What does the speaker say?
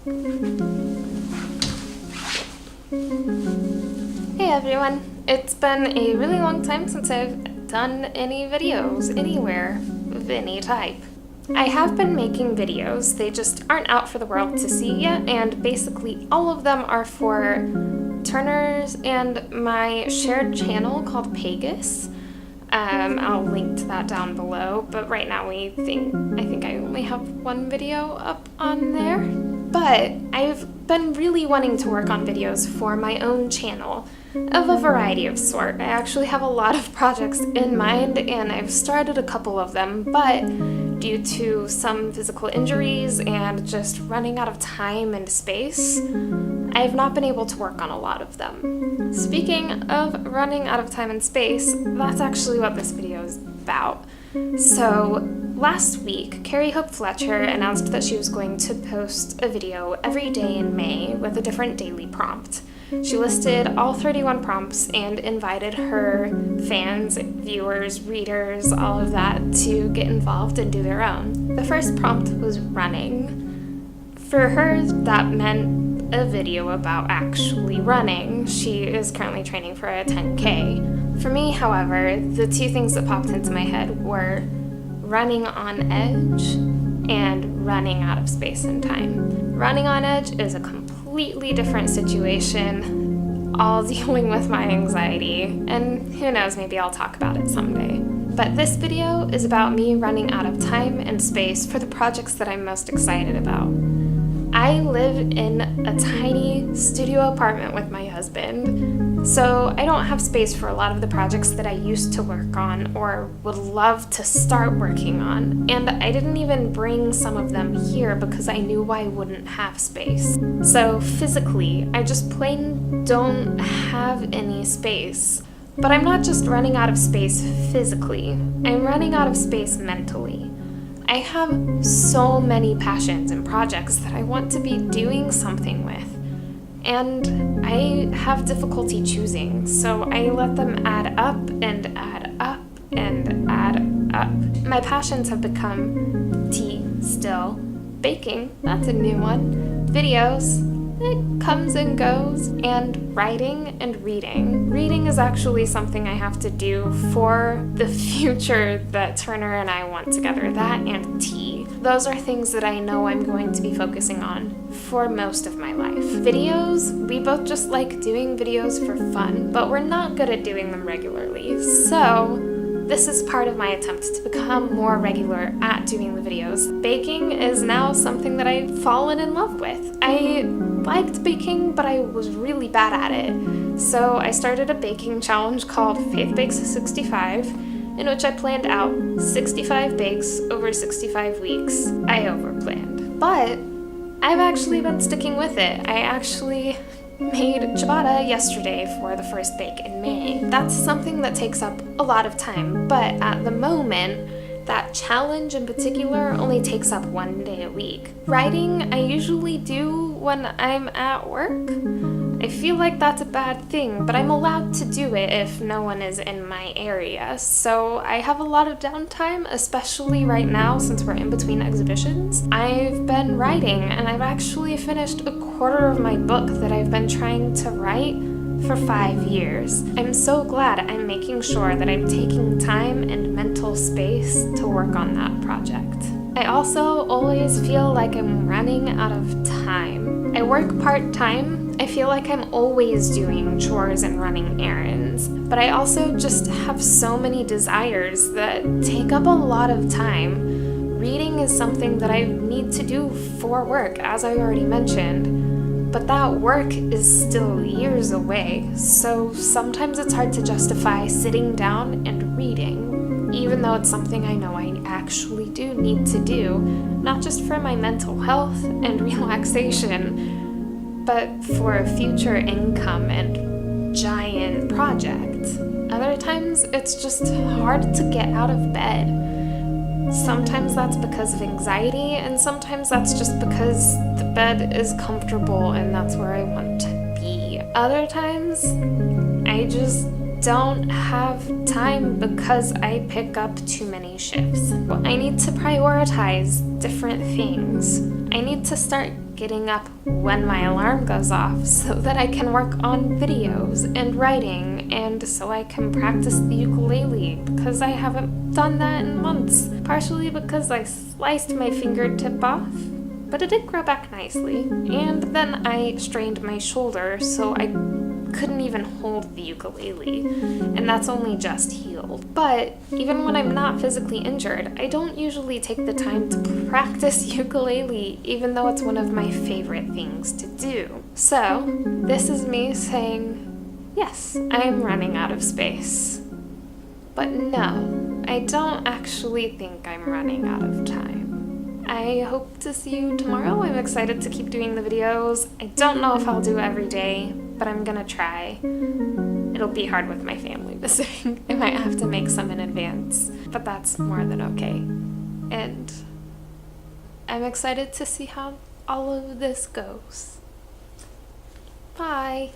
Hey everyone! It's been a really long time since I've done any videos anywhere of any type. I have been making videos, they just aren't out for the world to see yet, and basically all of them are for Turner's and my shared channel called Pegasus. I'll link to that down below, but right now I think I only have one video up on there. But I've been really wanting to work on videos for my own channel of a variety of sort. I actually have a lot of projects in mind and I've started a couple of them, but due to some physical injuries and just running out of time and space, I've not been able to work on a lot of them. Speaking of running out of time and space, that's actually what this video is about. So last week, Carrie Hope Fletcher announced that she was going to post a video every day in May with a different daily prompt. She listed all 31 prompts and invited her fans, viewers, readers, all of that to get involved and do their own. The first prompt was running. For her, that meant a video about actually running. She is currently training for a 10K. For me, however, the two things that popped into my head were running on edge and running out of space and time. Running on edge is a completely different situation, all dealing with my anxiety, and who knows, maybe I'll talk about it someday. But this video is about me running out of time and space for the projects that I'm most excited about. I live in a tiny studio apartment with my husband, so I don't have space for a lot of the projects that I used to work on or would love to start working on, and I didn't even bring some of them here because I knew I wouldn't have space. So physically, I just plain don't have any space. But I'm not just running out of space physically, I'm running out of space mentally. I have so many passions and projects that I want to be doing something with, and I have difficulty choosing, so I let them add up and add up and add up. My passions have become tea still, baking, that's a new one, videos, it comes and goes, and writing and reading. Reading is actually something I have to do for the future that Turner and I want together, that and tea. Those are things that I know I'm going to be focusing on for most of my life. Videos, we both just like doing videos for fun, but we're not good at doing them regularly, so this is part of my attempt to become more regular at doing the videos. Baking is now something that I've fallen in love with. I liked baking, but I was really bad at it. So I started a baking challenge called Faith Bakes 65, in which I planned out 65 bakes over 65 weeks. I overplanned. But I've actually been sticking with it. I actually made ciabatta yesterday for the first bake in May. That's something that takes up a lot of time, but at the moment, that challenge in particular only takes up one day a week. Writing, I usually do when I'm at work. I feel like that's a bad thing, but I'm allowed to do it if no one is in my area. So I have a lot of downtime, especially right now since we're in between exhibitions. I've been writing and I've actually finished a quarter of my book that I've been trying to write for 5 years. I'm so glad I'm making sure that I'm taking time and mental space to work on that project. I also always feel like I'm running out of time. I work part-time. I feel like I'm always doing chores and running errands, but I also just have so many desires that take up a lot of time. Reading is something that I need to do for work, as I already mentioned. But that work is still years away, so sometimes it's hard to justify sitting down and reading, even though it's something I know I actually do need to do, not just for my mental health and relaxation, but for a future income and giant project. Other times, it's just hard to get out of bed. Sometimes that's because of anxiety, and sometimes that's just because the bed is comfortable and that's where I want to be. Other times, I just don't have time because I pick up too many shifts. I need to prioritize different things. I need to start getting up when my alarm goes off so that I can work on videos and writing, and so I can practice the ukulele because I haven't done that in months. Partially because I sliced my fingertip off, but it did grow back nicely. And then I strained my shoulder so I couldn't even hold the ukulele, and that's only just healed. But even when I'm not physically injured, I don't usually take the time to practice ukulele, even though it's one of my favorite things to do. So this is me saying, yes, I am running out of space. But no, I don't actually think I'm running out of time. I hope to see you tomorrow. I'm excited to keep doing the videos. I don't know if I'll do every day, but I'm gonna try. It'll be hard with my family visiting. I might have to make some in advance, but that's more than okay. And I'm excited to see how all of this goes. Bye.